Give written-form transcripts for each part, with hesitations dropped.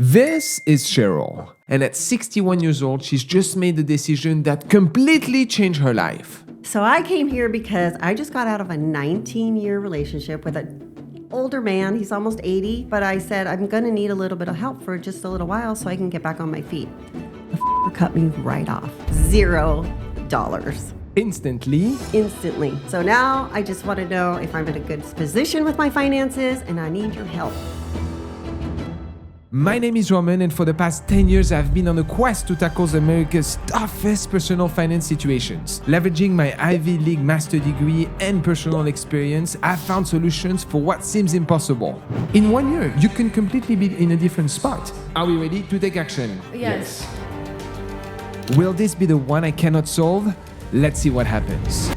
This is Cheryl, and at 61 years old, she's just made a decision that completely changed her life. So I came here because I just got out of a 19-year relationship with an older man. He's almost 80, but I said I'm going to need a little bit of help for just a little while so I can get back on my feet. The cut me right off. $0. Instantly. So now I just want to know if I'm in a good position with my finances, and I need your help. My name is Romain, and for the past 10 years, I've been on a quest to tackle America's toughest personal finance situations. Leveraging my Ivy League master degree and personal experience, I've found solutions for what seems impossible. In 1 year, you can completely be in a different spot. Are we ready to take action? Yes. Will this be the one I cannot solve? Let's see what happens.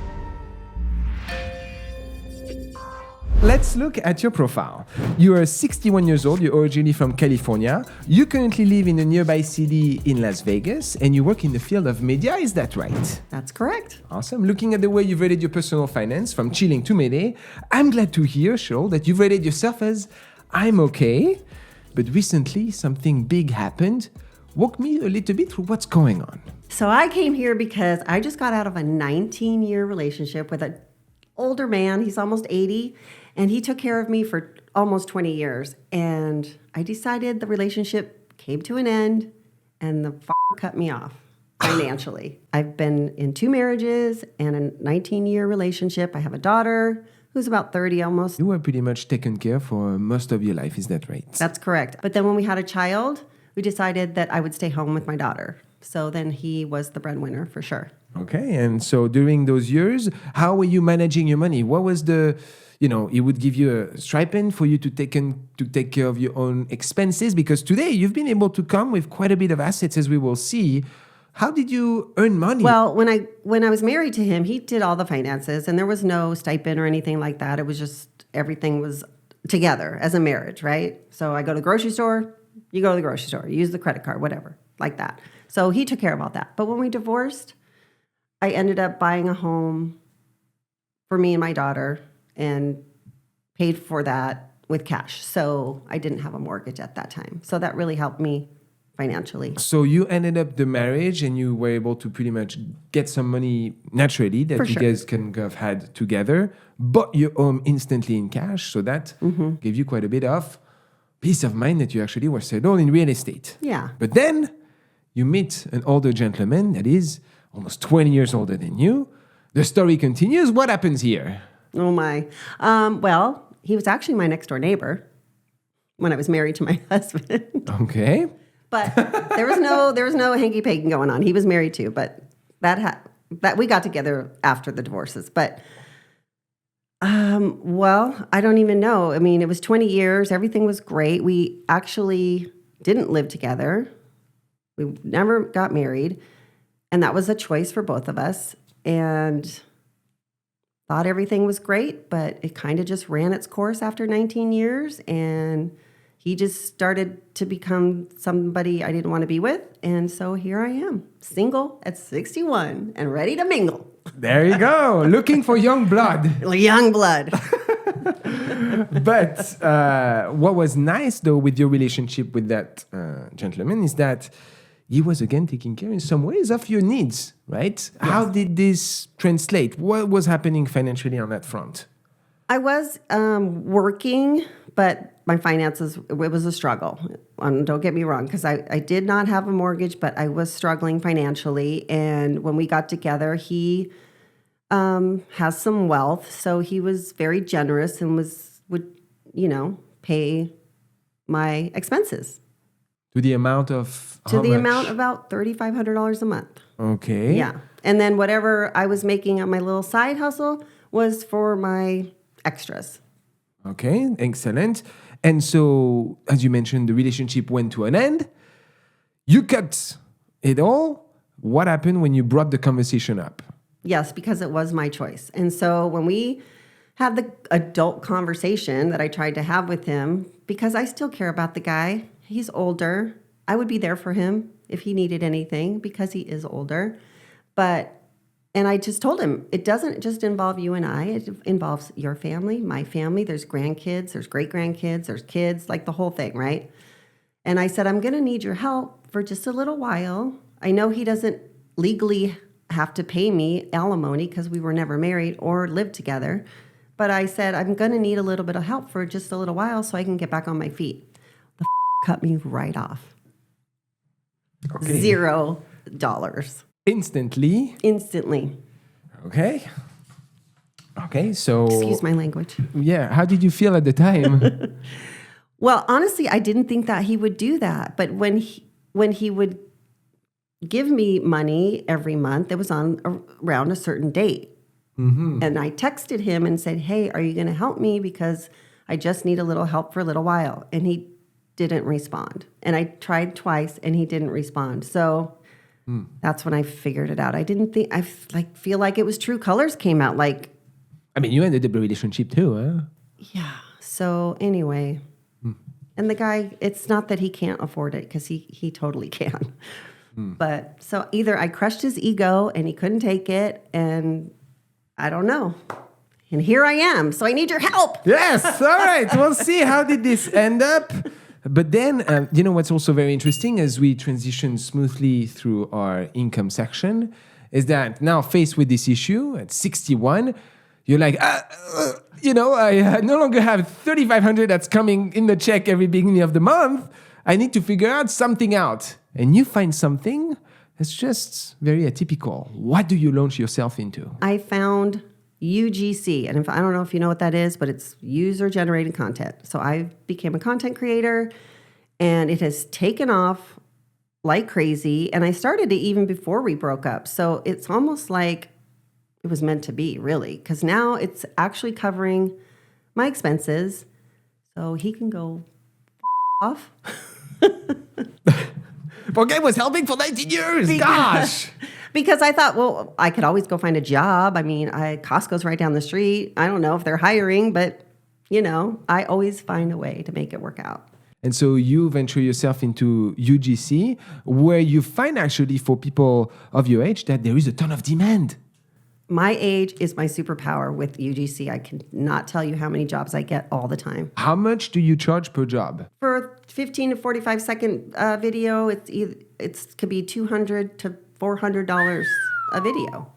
Let's look at your profile. You are 61 years old, you're originally from California. You currently live in a nearby city in Las Vegas, and you work in the field of media, is that right? That's correct. Awesome. Looking at the way you've rated your personal finance from chilling to Mayday, I'm glad to hear, Cheryl, that you've rated yourself as I'm okay. But recently, something big happened. Walk me a little bit through what's going on. So I came here because I just got out of a 19-year relationship with an older man. He's almost 80, and he took care of me for almost 20 years. And I decided the relationship came to an end, and the cut me off financially. I've been in 2 marriages and a 19-year relationship. I have a daughter who's about 30 almost. You were pretty much taken care for most of your life, is that right? That's correct. But then when we had a child, we decided that I would stay home with my daughter. So then he was the breadwinner for sure. Okay, and so during those years, how were you managing your money? What was it would give you a stipend for you to take care of your own expenses? Because today you've been able to come with quite a bit of assets, as we will see. How did you earn money? Well, when I was married to him, he did all the finances, and there was no stipend or anything like that. It was just everything was together as a marriage, right? So I go to the grocery store, you go to the grocery store, you use the credit card, whatever, like that. So he took care of all that. But when we divorced, I ended up buying a home for me and my daughter and paid for that with cash. So I didn't have a mortgage at that time. So that really helped me financially. So you ended up the marriage and you were able to pretty much get some money naturally that you guys can have had together, but you owe instantly in cash. So that gave you quite a bit of peace of mind that you actually were settled in real estate. Yeah. But then you meet an older gentleman that is almost 20 years older than you. The story continues. What happens here? Oh, my. Well, he was actually my next door neighbor when I was married to my husband. Okay. But there was no hanky-panky going on. He was married too, but that we got together after the divorces. But, well, I don't even know. I mean, it was 20 years. Everything was great. We actually didn't live together. We never got married. And that was a choice for both of us. And thought everything was great, but it kind of just ran its course after 19 years. And he just started to become somebody I didn't want to be with. And so here I am, single at 61 and ready to mingle. There you go. Looking for young blood. Young blood. But what was nice, though, with your relationship with that gentleman is that he was, again, taking care in some ways of your needs, right? Yes. How did this translate? What was happening financially on that front? I was working, but my finances, it was a struggle. Don't get me wrong, because I did not have a mortgage, but I was struggling financially. And when we got together, he has some wealth, so he was very generous and would pay my expenses. To the amount of amount about $3,500 a month. Okay. Yeah. And then whatever I was making on my little side hustle was for my extras. Okay, excellent. And so, as you mentioned, the relationship went to an end. You cut it all. What happened when you brought the conversation up? Yes, because it was my choice. And so when we had the adult conversation that I tried to have with him, because I still care about the guy, he's older. I would be there for him if he needed anything because he is older. And I just told him, it doesn't just involve you and I. It involves your family, my family. There's grandkids, there's great-grandkids, there's kids, like the whole thing, right? And I said, I'm going to need your help for just a little while. I know he doesn't legally have to pay me alimony because we were never married or lived together. But I said, I'm going to need a little bit of help for just a little while so I can get back on my feet. The cut me right off. Okay. $0. Instantly. Instantly. Okay. Okay, so... Excuse my language. Yeah, how did you feel at the time? Well, honestly, I didn't think that he would do that. But when he would give me money every month, it was around a certain date. Mm-hmm. And I texted him and said, hey, are you going to help me? Because I just need a little help for a little while. And he didn't respond. And I tried twice and he didn't respond. So that's when I figured it out. I didn't think, feel like it was true colors came out. Like, I mean, you ended the relationship too, huh? Yeah. So anyway, and the guy, it's not that he can't afford it because he totally can. But so either I crushed his ego and he couldn't take it, and I don't know. And here I am. So I need your help. Yes. All right. We'll see. How did this end up? But then, you know what's also very interesting as we transition smoothly through our income section is that now faced with this issue at 61, you're like, you know, I no longer have 3,500 that's coming in the check every beginning of the month. I need to figure out something out. And you find something that's just very atypical. What do you launch yourself into? I found UGC. And I don't know if you know what that is, but it's user-generated content. So I became a content creator, and it has taken off like crazy. And I started it even before we broke up. So it's almost like it was meant to be, really, because now it's actually covering my expenses. So he can go off. Faure was helping for 19 years. Gosh. Because I thought, well, I could always go find a job. I mean, Costco's right down the street. I don't know if they're hiring, but, you know, I always find a way to make it work out. And so you venture yourself into UGC, where you find actually for people of your age that there is a ton of demand. My age is my superpower with UGC. I cannot tell you how many jobs I get all the time. How much do you charge per job? For a 15 to 45 second video, it could be $200 to $400 a video.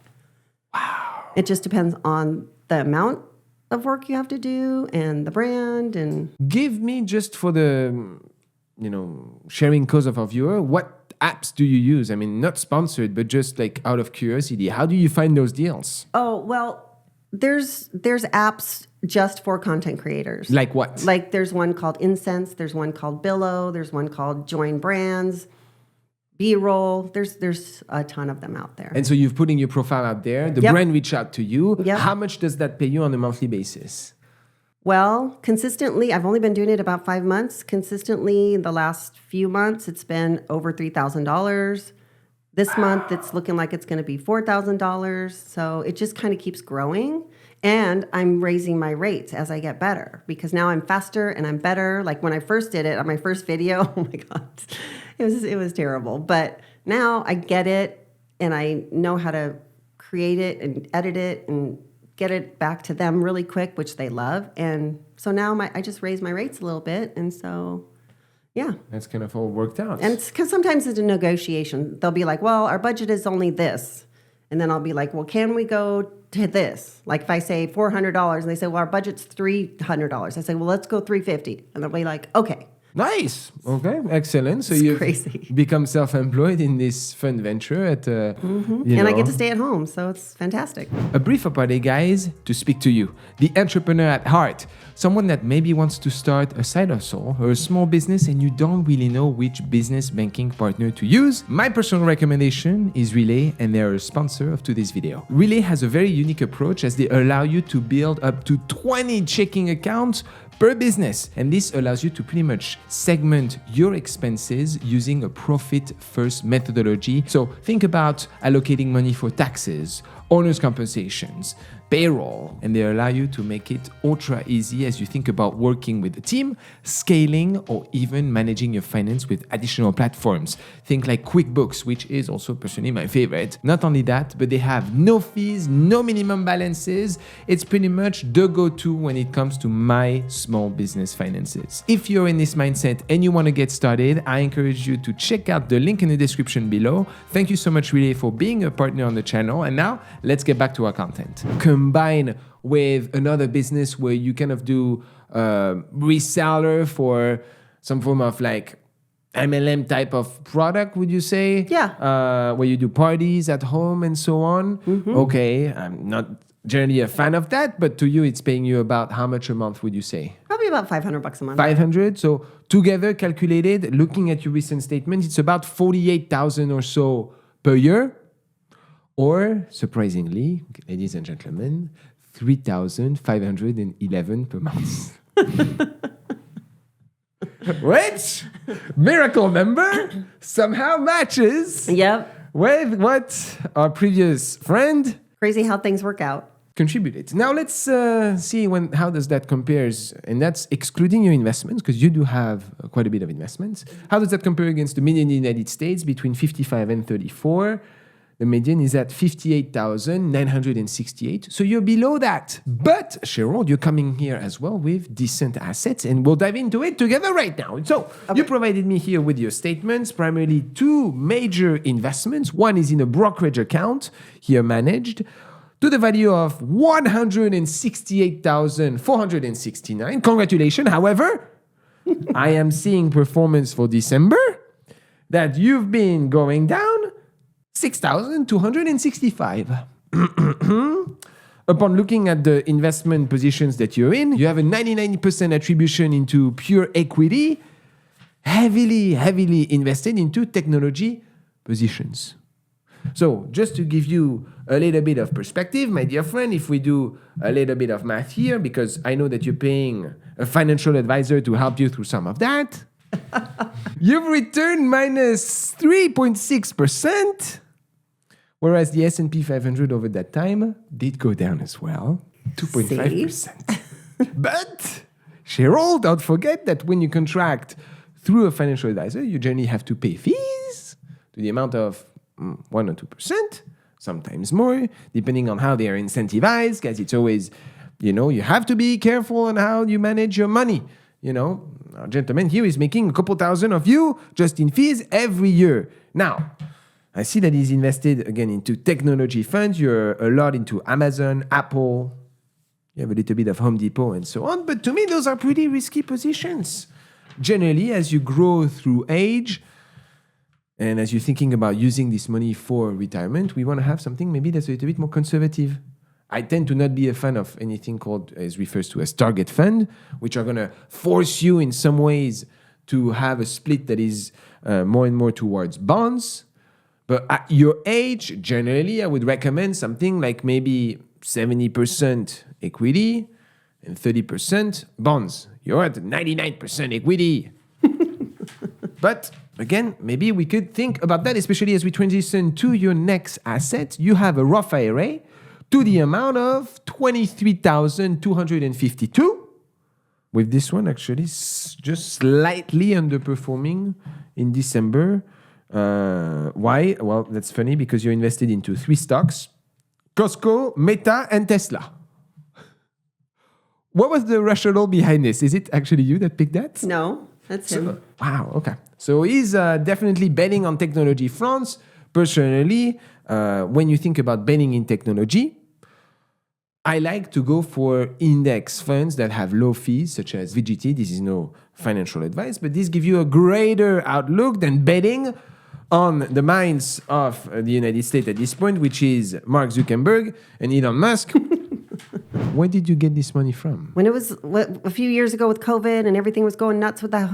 Wow. It just depends on the amount of work you have to do and the brand. And give me, just for the, you know, sharing cause of our viewer, what apps do you use? I mean, not sponsored, but just like out of curiosity, how do you find those deals? Oh, well, there's apps just for content creators. Like what? Like there's one called Incense, there's one called Billow, there's one called Join Brands, B-roll. There's a ton of them out there. And so you're putting your profile out there, the brand reach out to you. Yep. How much does that pay you on a monthly basis? Well, consistently, I've only been doing it about 5 months. Consistently, the last few months, it's been over $3,000. This month, it's looking like it's going to be $4,000. So it just kind of keeps growing. And I'm raising my rates as I get better because now I'm faster and I'm better. Like when I first did it on my first video, oh my God, it was terrible. But now I get it and I know how to create it and edit it and get it back to them really quick, which they love. And so now I just raise my rates a little bit. And so, yeah. That's kind of all worked out. And because sometimes it's a negotiation. They'll be like, well, our budget is only this. And then I'll be like, well, can we go to this? Like if I say $400 and they say, well, our budget's $300. I say, well, let's go $350. And they'll be like, okay. Nice. Okay, excellent. So It's you've crazy. become self-employed in this fun venture at, And I get to stay at home, so it's fantastic. A brief apartheid, guys, to speak to you, the entrepreneur at heart, someone that maybe wants to start a side hustle or a small business and you don't really know which business banking partner to use. My personal recommendation is Relay, and they're a sponsor of today's video. Relay has a very unique approach as they allow you to build up to 20 checking accounts per business. And this allows you to pretty much segment your expenses using a profit-first methodology. So think about allocating money for taxes owner's compensations, payroll, and they allow you to make it ultra easy as you think about working with a team, scaling, or even managing your finance with additional platforms. Think like QuickBooks, which is also personally my favorite. Not only that, but they have no fees, no minimum balances. It's pretty much the go-to when it comes to my small business finances. If you're in this mindset and you want to get started, I encourage you to check out the link in the description below. Thank you so much, Relay, for being a partner on the channel. And now let's get back to our content. Combine with another business where you kind of do reseller for some form of like MLM type of product, would you say? Yeah. Where you do parties at home and so on. Okay, I'm not generally a fan of that, but to you, it's paying you about how much a month, would you say? Probably about $500 a month. 500. So together calculated, looking at your recent statements, it's about 48,000 or so per year. Or, surprisingly, ladies and gentlemen, 3,511 per month. Which, miracle number, somehow matches with what our previous friend Crazy how things work out. contributed. Now let's see how does that compares, and that's excluding your investments, because you do have quite a bit of investments. How does that compare against the median in the United States between 55 and 34? The median is at 58,968. So you're below that. But, Cheryl, you're coming here as well with decent assets, and we'll dive into it together right now. So you provided me here with your statements, primarily two major investments. One is in a brokerage account, here managed, to the value of 168,469. Congratulations. However, I am seeing performance for December that you've been going down 6,265. Upon looking at the investment positions that you're in, you have a 99% attribution into pure equity, heavily invested into technology positions. So just to give you a little bit of perspective, my dear friend, if we do a little bit of math here, because I know that you're paying a financial advisor to help you through some of that, you've returned minus 3.6%, whereas the S&P 500 over that time did go down as well, 2.5%. But, Cheryl, don't forget that when you contract through a financial advisor, you generally have to pay fees to the amount of 1 or 2%, sometimes more, depending on how they are incentivized, because it's always, you have to be careful on how you manage your money. Our gentleman here is making a couple thousand of you just in fees every year. Now, I see that he's invested again into technology funds. You're a lot into Amazon, Apple. You have a little bit of Home Depot and so on. But to me, those are pretty risky positions. Generally, as you grow through age, and as you're thinking about using this money for retirement, we want to have something maybe that's a little bit more conservative. I tend to not be a fan of anything called, as refers to as target fund, which are going to force you in some ways to have a split that is more and more towards bonds. But at your age, generally, I would recommend something like maybe 70% equity and 30% bonds. You're at 99% equity. But again, maybe we could think about that, especially as we transition to your next asset. You have a Roth IRA to the amount of 23,252. With this one, actually, just slightly underperforming in December. Why? Well, that's funny because you're invested into 3 stocks: Costco, Meta, and Tesla. What was the rationale behind this? Is it actually you that picked that? No, that's him. Wow, okay. So he's definitely betting on technology fronts. Personally, when you think about betting in technology, I like to go for index funds that have low fees, such as VGT. This is no financial advice, but these give you a greater outlook than betting on the minds of the United States at this point, which is Mark Zuckerberg and Elon Musk. Where did you get this money from? When it was a few years ago with COVID and everything was going nuts with the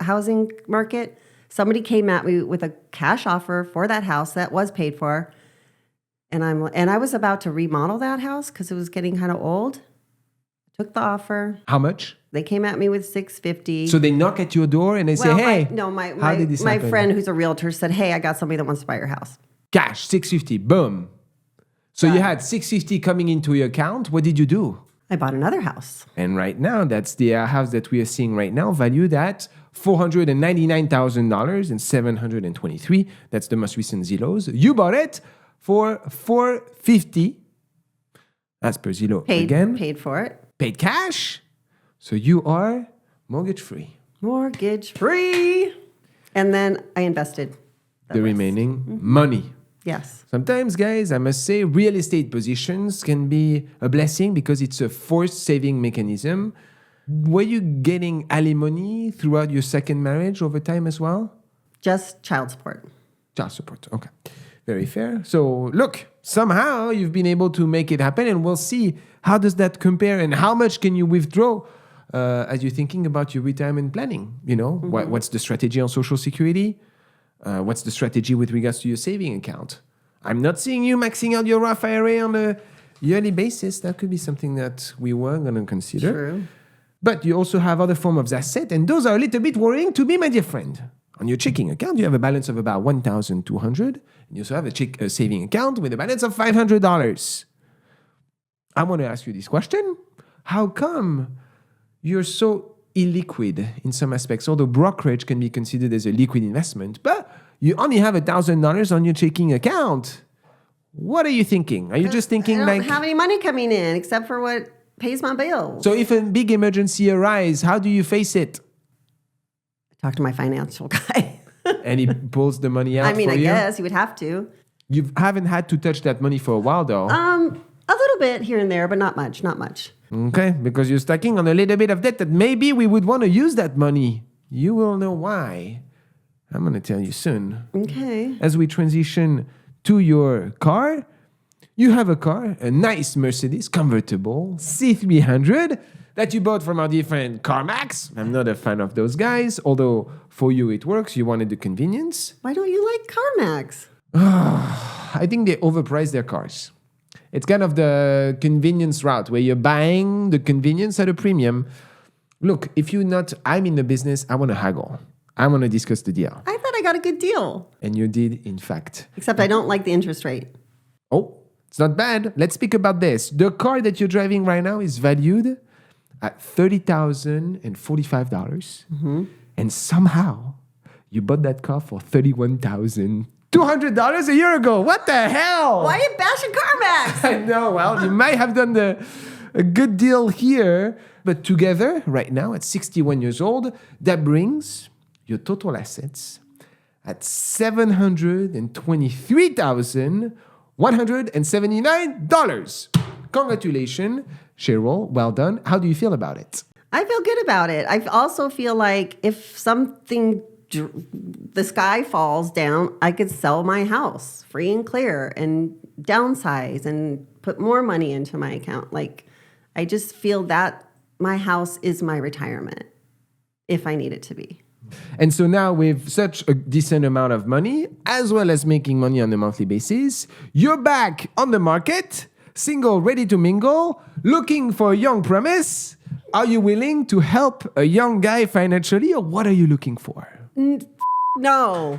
housing market, somebody came at me with a cash offer for that house that was paid for. And I was about to remodel that house because it was getting kind of old. Took the offer. How much? They came at me with $650. So they knock at your door and they say, "Hey, how did this happen?" My friend who's a realtor said, "Hey, I got somebody that wants to buy your house." Cash, $650, boom. So you had 650 coming into your account. What did you do? I bought another house. And right now, that's the house that we are seeing right now, valued at $499,000 and $723. That's the most recent Zillows. You bought it for $450. As per Zillow again. Paid for it. Paid cash. So you are mortgage free. Mortgage free. And then I invested The remaining money. Yes. Sometimes, guys, I must say, real estate positions can be a blessing because it's a forced saving mechanism. Were you getting alimony throughout your second marriage over time as well? Just child support. Child support, okay. Very fair. So, look, somehow you've been able to make it happen, and we'll see how does that compare and how much can you withdraw as you're thinking about your retirement planning. You know, what's the strategy on Social Security? What's the strategy with regards to your saving account? I'm not seeing you maxing out your Roth IRA on a yearly basis. That could be something that we were going to consider. True. But you also have other forms of asset, and those are a little bit worrying to me, my dear friend. On your checking account, you have a balance of about $1,200, and you also have a saving account with a balance of $500. I want to ask you this question. How come you're so illiquid in some aspects? Although brokerage can be considered as a liquid investment, but you only have $1,000 on your checking account. What are you thinking? Are you just thinking I like... don't have any money coming in except for what pays my bills. So if a big emergency arises, how do you face it? Talk to my financial guy. And he pulls the money out I mean, for I you? guess you would have to. You haven't had to touch that money for a while, though. A little bit here and there, but not much, not much. Okay, because you're stacking on a little bit of debt that maybe we would want to use that money. You will know why. I'm going to tell you soon. Okay. As we transition to your car, you have a car, a nice Mercedes convertible C300 that you bought from our dear friend CarMax. I'm not a fan of those guys, although for you it works. You wanted the convenience. Why don't you like CarMax? I think they overprice their cars. It's kind of the convenience route where you're buying the convenience at a premium. Look, if you're not, I'm in the business, I want to haggle. I want to discuss the deal. I thought I got a good deal. And you did, in fact. Except I don't like the interest rate. Oh, it's not bad. Let's speak about this. The car that you're driving right now is valued at $30,045. And somehow you bought that car for $31,200 a year ago. What the hell? Why are you bashing CarMax? I know. Well, you might have done a good deal here. But together, right now, at 61 years old, that brings your total assets at $723,179. Congratulations, Cheryl. Well done. How do you feel about it? I feel good about it. I also feel like if something, the sky falls down, I could sell my house free and clear and downsize and put more money into my account. Like, I just feel that my house is my retirement if I need it to be. And so now with such a decent amount of money, as well as making money on a monthly basis, you're back on the market, single, ready to mingle, looking for a young promise. Are you willing to help a young guy financially, or what are you looking for? No.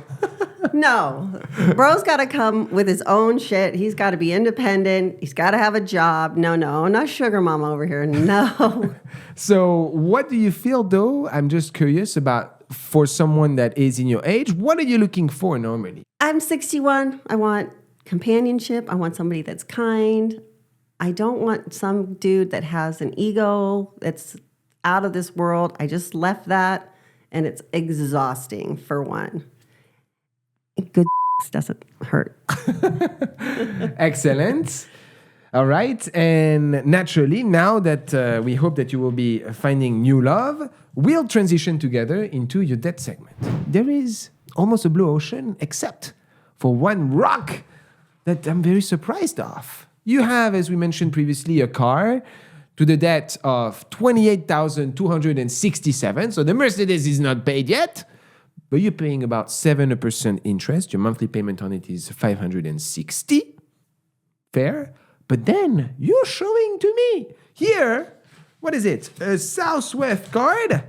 No. Bro's got to come with his own shit. He's got to be independent. He's got to have a job. No, not sugar mama over here. No. So what do you feel, though? I'm just curious about, for someone that is in your age, what are you looking for normally? I'm 61. I want companionship. I want somebody that's kind. I don't want some dude that has an ego that's out of this world. I just left that, and it's exhausting, for one. Good doesn't hurt. Excellent. All right. And naturally, now that we hope that you will be finding new love, we'll transition together into your debt segment. There is almost a blue ocean, except for one rock that I'm very surprised of. You have, as we mentioned previously, a car to the debt of $28,267. So the Mercedes is not paid yet, but you're paying about 7% interest. Your monthly payment on it is $560. Fair. But then you're showing to me here, what is it? A Southwest card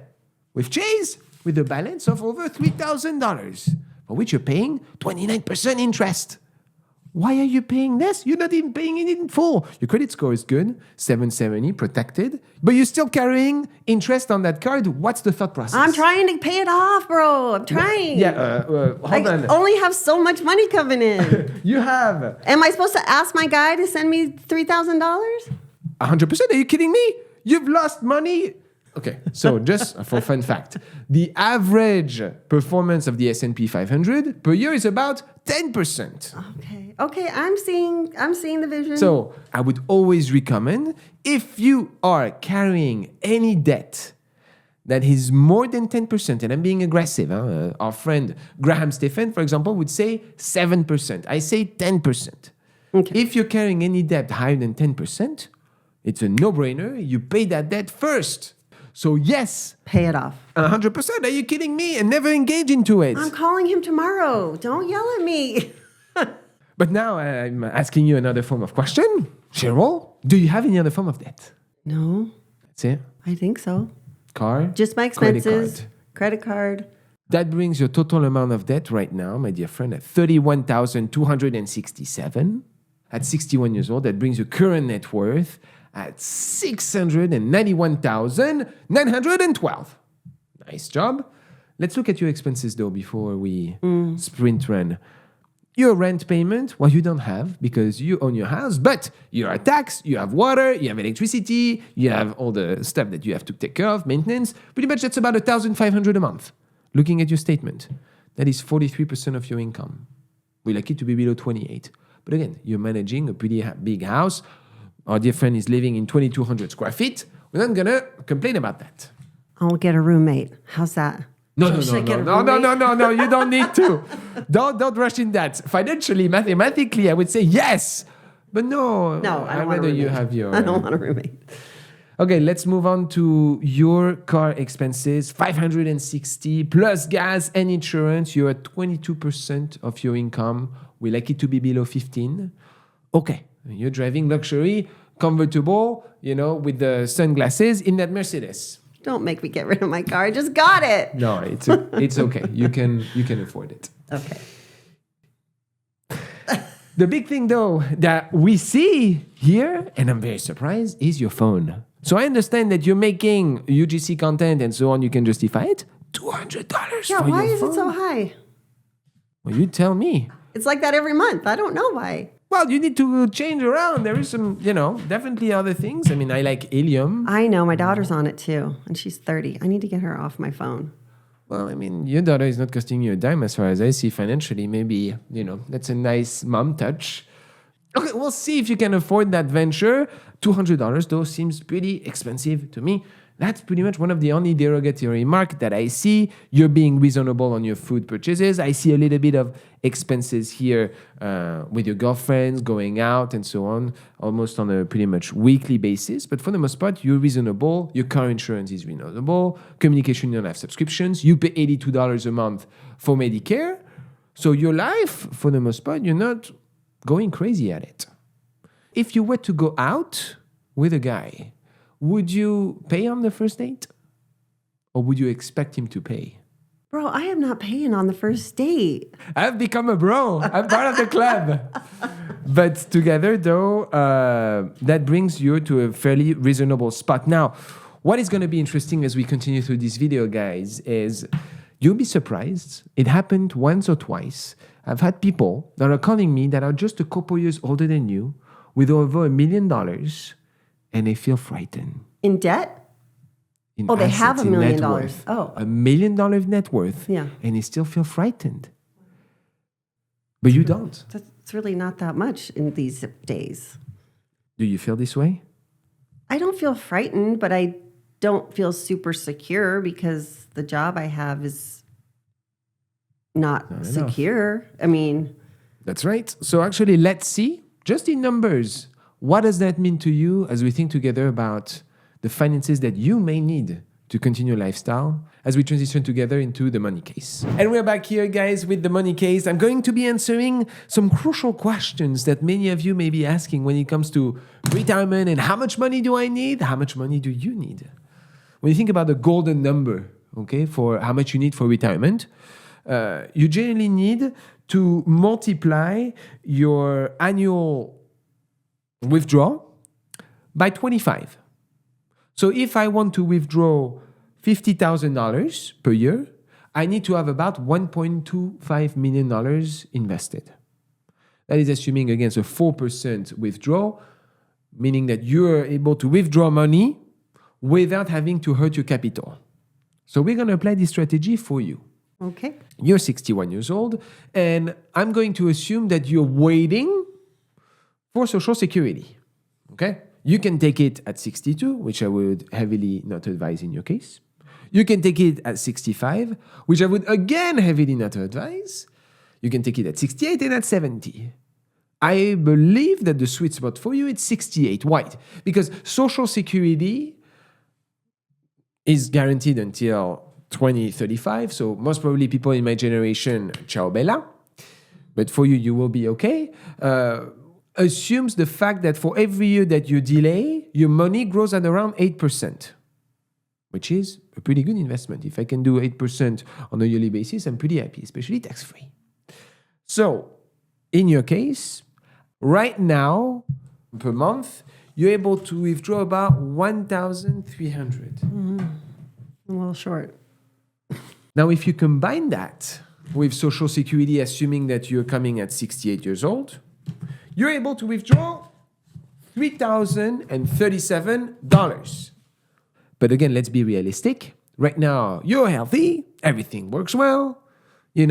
with Chase with a balance of over $3,000, for which you're paying 29% interest. Why are you paying less? You're not even paying it in full. Your credit score is good, 770, protected, but you're still carrying interest on that card. What's the thought process? I'm trying to pay it off, bro. I'm trying. Hold on. only have so much money coming in. You have. Am I supposed to ask my guy to send me $3,000? 100%. Are you kidding me? You've lost money. Okay, so just for fun fact, the average performance of the S&P 500 per year is about 10%. Okay, I'm seeing the vision. So I would always recommend, if you are carrying any debt that is more than 10%, and I'm being aggressive, our friend Graham Stephan, for example, would say 7%. I say 10%. Okay. If you're carrying any debt higher than 10%, it's a no-brainer. You pay that debt first. So yes. Pay it off. 100%. Are you kidding me? And never engage into it. I'm calling him tomorrow. Don't yell at me. But now I'm asking you another form of question. Cheryl, do you have any other form of debt? No, That's it? I think so. Car? Just my expenses, credit card. That brings your total amount of debt right now, my dear friend, at 31,267. At 61 years old, that brings your current net worth at 691,912. Nice job. Let's look at your expenses though before we sprint run. Your rent payment, well, you don't have because you own your house, but you are taxed, you have water, you have electricity, you have all the stuff that you have to take care of, maintenance. Pretty much that's about 1,500 a month. Looking at your statement, that is 43% of your income. We like it to be below 28. But again, you're managing a pretty big house. Our dear friend is living in 2,200 square feet. We're not gonna complain about that. I'll get a roommate. How's that? No, Should I get a no, roommate? you don't need to. Don't rush in that. Financially, mathematically, I would say yes. But no, No, I I'd don't want a rather you roommate. have your... I don't want a roommate. Okay, let's move on to your car expenses. 560 plus gas and insurance. You're at 22% of your income. We like it to be below 15. Okay, you're driving luxury, convertible, with the sunglasses in that Mercedes. Don't make me get rid of my car. I just got it. No, it's okay. You can afford it. Okay. The big thing though that we see here, and I'm very surprised, is your phone. So I understand that you're making UGC content and so on. You can justify it. $200 Yeah, for why your is phone. it so high? Well, you tell me. It's like that every month. I don't know why. Well, you need to change around. There is some, definitely other things. I mean, I like helium. I know. My daughter's on it too, and she's 30. I need to get her off my phone. Well, I mean, your daughter is not costing you a dime as far as I see financially. Maybe, that's a nice mom touch. Okay, we'll see if you can afford that venture. $200 though seems pretty expensive to me. That's pretty much one of the only derogatory mark that I see. You're being reasonable on your food purchases. I see a little bit of expenses here with your girlfriends, going out and so on, almost on a pretty much weekly basis. But for the most part, you're reasonable. Your car insurance is reasonable. Communication, you don't have subscriptions. You pay $82 a month for Medicare. So your life, for the most part, you're not going crazy at it. If you were to go out with a guy, would you pay on the first date? Or would you expect him to pay? Bro, I am not paying on the first date. I've become a bro. I'm part of the club. But together, though, that brings you to a fairly reasonable spot. Now, what is going to be interesting as we continue through this video, guys, is you'll be surprised. It happened once or twice. I've had people that are calling me that are just a couple years older than you with over $1 million, and they feel frightened. In debt? In They have assets, $1 in million. net worth. Oh. $1 million net worth. Yeah. And they still feel frightened. But you don't. That's really not that much in these days. Do you feel this way? I don't feel frightened, but I don't feel super secure because the job I have is not secure. I mean... That's right. So actually, let's see, just in numbers, what does that mean to you as we think together about the finances that you may need to continue lifestyle as we transition together into the money case. And we're back here, guys, with the money case. I'm going to be answering some crucial questions that many of you may be asking when it comes to retirement and how much money do I need? How much money do you need? When you think about the golden number, okay, for how much you need for retirement, you generally need to multiply your annual withdrawal by 25. So if I want to withdraw $50,000 per year, I need to have about $1.25 million invested. That is assuming against a 4% withdrawal, meaning that you're able to withdraw money without having to hurt your capital. So we're going to apply this strategy for you. Okay. You're 61 years old, and I'm going to assume that you're waiting for Social Security. Okay? You can take it at 62, which I would heavily not advise in your case. You can take it at 65, which I would again heavily not advise. You can take it at 68 and at 70. I believe that the sweet spot for you is 68. Why? Because Social Security is guaranteed until 2035. So most probably people in my generation, ciao bella. But for you, you will be okay. Assumes the fact that for every year that you delay, your money grows at around 8%, which is a pretty good investment. If I can do 8% on a yearly basis, I'm pretty happy, especially tax-free. So in your case, right now, per month, you're able to withdraw about $1,300. A little short. Now, if you combine that with Social Security, assuming that you're coming at 68 years old, you're able to withdraw $3,037. But again, let's be realistic. Right now, you're healthy, everything works well, you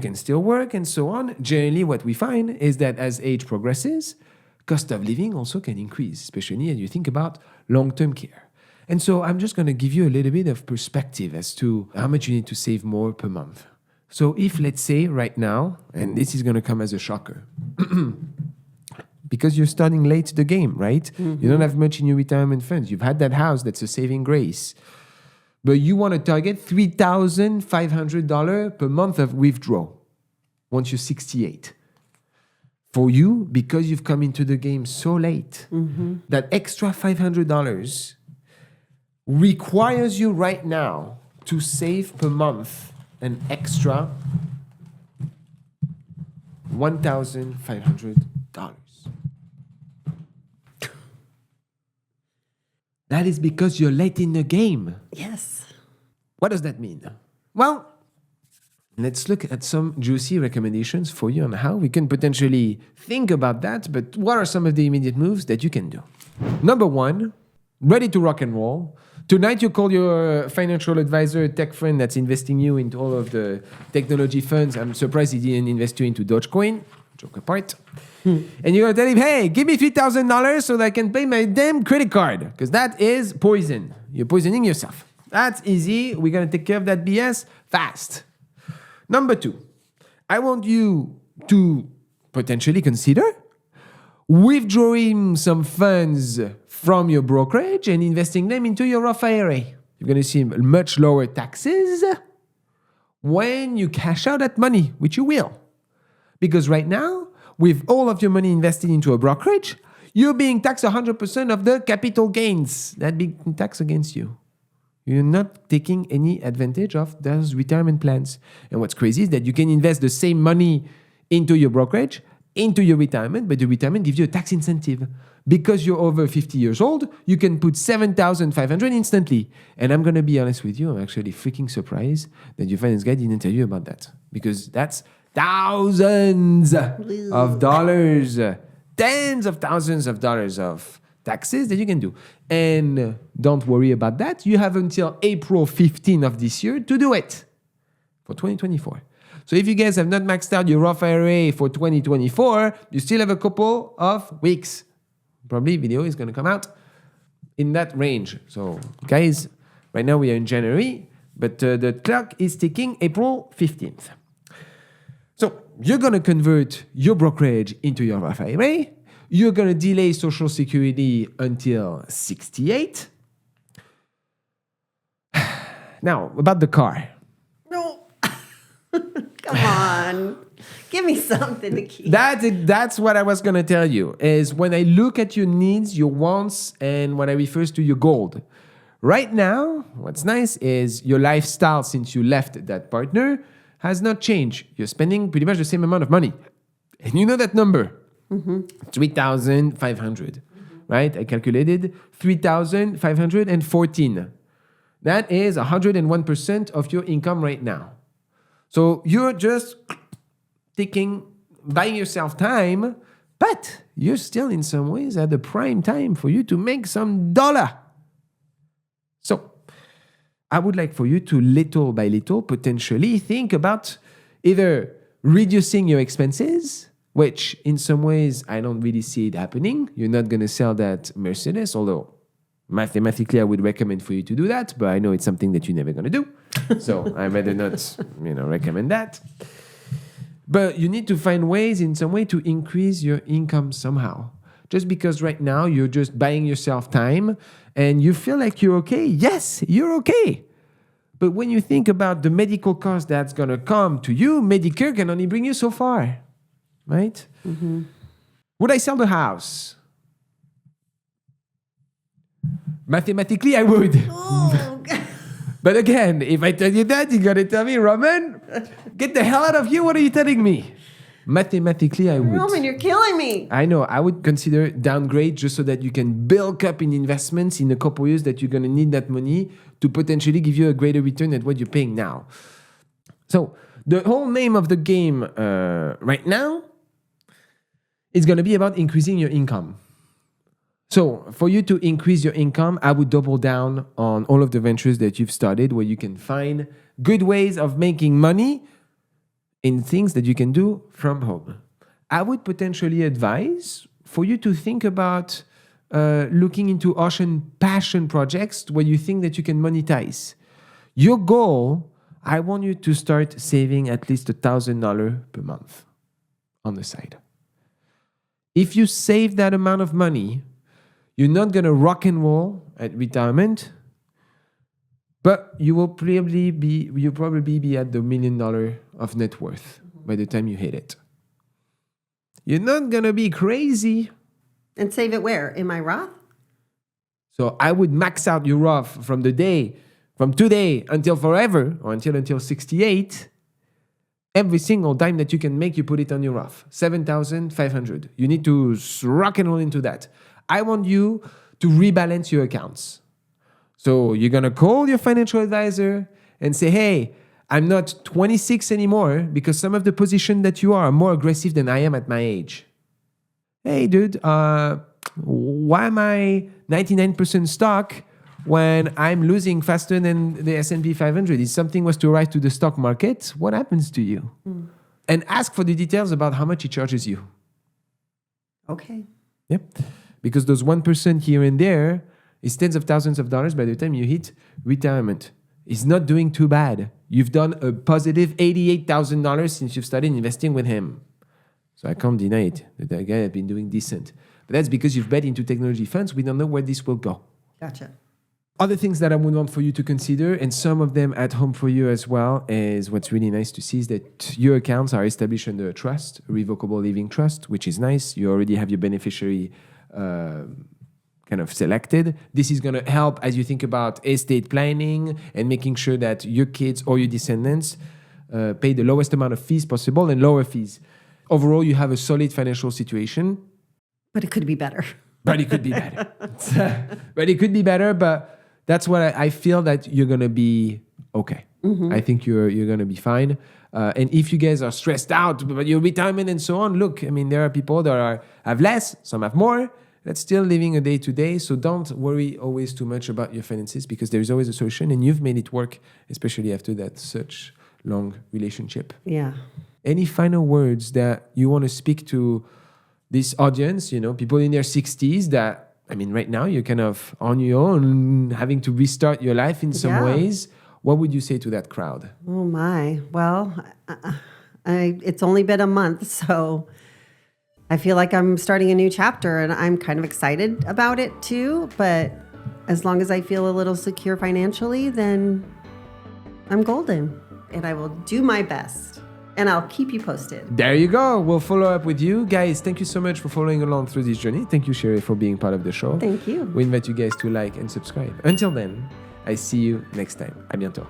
can still work and so on. Generally, what we find is that as age progresses, cost of living also can increase, especially as you think about long-term care. And so I'm just going to give you a little bit of perspective as to how much you need to save more per month. So if, let's say, right now, and this is going to come as a shocker, because you're starting late the game, right? Mm-hmm. You don't have much in your retirement funds. You've had that house that's a saving grace. But you want to target $3,500 per month of withdrawal once you're 68. For you, because you've come into the game so late, that extra $500 requires you right now to save per month an extra $1,500. That is because you're late in the game. Yes. What does that mean? Well, let's look at some juicy recommendations for you on how we can potentially think about that, but what are some of the immediate moves that you can do? Number one, ready to rock and roll. Tonight you call your financial advisor, tech friend that's investing you into all of the technology funds. I'm surprised he didn't invest you into Dogecoin. Joke apart. And you're going to tell him, hey, give me $3,000 so that I can pay my damn credit card. Because that is poison. You're poisoning yourself. That's easy. We're going to take care of that BS fast. Number two, I want you to potentially consider withdrawing some funds from your brokerage and investing them into your Roth IRA. You're going to see much lower taxes when you cash out that money, which you will. Because right now, with all of your money invested into a brokerage, you're being taxed 100% of the capital gains. That being taxed against you. You're not taking any advantage of those retirement plans. And what's crazy is that you can invest the same money into your brokerage, into your retirement, but the retirement gives you a tax incentive. Because you're over 50 years old, you can put $7,500 instantly. And I'm going to be honest with you, I'm actually freaking surprised that your finance guy didn't tell you about that. Because that's thousands of dollars, tens of thousands of dollars of taxes that you can do. And don't worry about that. You have until April 15 of this year to do it for 2024. So if you guys have not maxed out your Roth IRA for 2024, you still have a couple of weeks. Probably video is going to come out in that range. So guys, right now we are in January, but the clock is ticking April 15th. So you're going to convert your brokerage into your Roth IRA. You're going to delay Social Security until 68. Now, about the car. No. Come on. Give me something to keep. That's what I was going to tell you, is when I look at your needs, your wants, and what I refers to your gold. Right now, what's nice is your lifestyle since you left that partner has not changed. You're spending pretty much the same amount of money. And you know that number, 3,500, right? I calculated 3,514. That is 101% of your income right now. So you're just buying yourself time, but you're still in some ways at the prime time for you to make some dollar. So I would like for you to little by little potentially think about either reducing your expenses, which in some ways I don't really see it happening. You're not going to sell that Mercedes, although mathematically I would recommend for you to do that, but I know it's something that you're never going to do. So I rather not, recommend that. But you need to find ways in some way to increase your income somehow. Just because right now you're just buying yourself time and you feel like you're okay. Yes, you're okay. But when you think about the medical cost that's going to come to you, Medicare can only bring you so far, right? Mm-hmm. Would I sell the house? Mathematically, I would. Oh, But again, if I tell you that, you got to tell me, Romain, get the hell out of here. What are you telling me? Mathematically, I would. Roman, you're killing me. I know. I would consider downgrade just so that you can build up in investments in a couple years that you're going to need that money to potentially give you a greater return than what you're paying now. So the whole name of the game right now is going to be about increasing your income. So for you to increase your income, I would double down on all of the ventures that you've started where you can find good ways of making money in things that you can do from home. I would potentially advise for you to think about looking into ocean passion projects where you think that you can monetize. Your goal, I want you to start saving at least $1,000 per month on the side. If you save that amount of money, you're not going to rock and roll at retirement, but you will probably be at the $1 million of net worth by the time you hit it. You're not going to be crazy. And save it where? In my Roth? So I would max out your Roth from today until forever, or until 68. Every single dime that you can make, you put it on your Roth. 7,500. You need to rock and roll into that. I want you to rebalance your accounts. So you're going to call your financial advisor and say, hey, I'm not 26 anymore because some of the positions that you are more aggressive than I am at my age. Hey, dude, why am I 99% stock when I'm losing faster than the S&P 500? If something was to rise to the stock market, what happens to you? And ask for the details about how much he charges you. Okay. Yep. Because those 1% here and there is tens of thousands of dollars by the time you hit retirement. It's not doing too bad. You've done a positive $88,000 since you've started investing with him. So I can't deny it. That guy has been doing decent. But that's because you've bet into technology funds. We don't know where this will go. Gotcha. Other things that I would want for you to consider, and some of them at home for you as well, is what's really nice to see is that your accounts are established under a trust, a revocable living trust, which is nice. You already have your beneficiary kind of selected. This is going to help as you think about estate planning and making sure that your kids or your descendants pay the lowest amount of fees possible and lower fees. Overall, you have a solid financial situation. But it could be better. But it could be better. But that's what I feel that you're going to be okay. Mm-hmm. I think you're going to be fine. And if you guys are stressed out about your retirement and so on, look, I mean, there are people that have less, some have more. That's still living a day to day. So don't worry always too much about your finances because there is always a solution and you've made it work, especially after that such long relationship. Yeah. Any final words that you want to speak to this audience, people in their 60s that, I mean, right now you're kind of on your own, having to restart your life in some ways. What would you say to that crowd? Oh my. Well, it's only been a month, so I feel like I'm starting a new chapter and I'm kind of excited about it too. But as long as I feel a little secure financially, then I'm golden and I will do my best. And I'll keep you posted. There you go. We'll follow up with you. Guys, thank you so much for following along through this journey. Thank you, Sherry, for being part of the show. Thank you. We invite you guys to like and subscribe. Until then, I see you next time. À bientôt.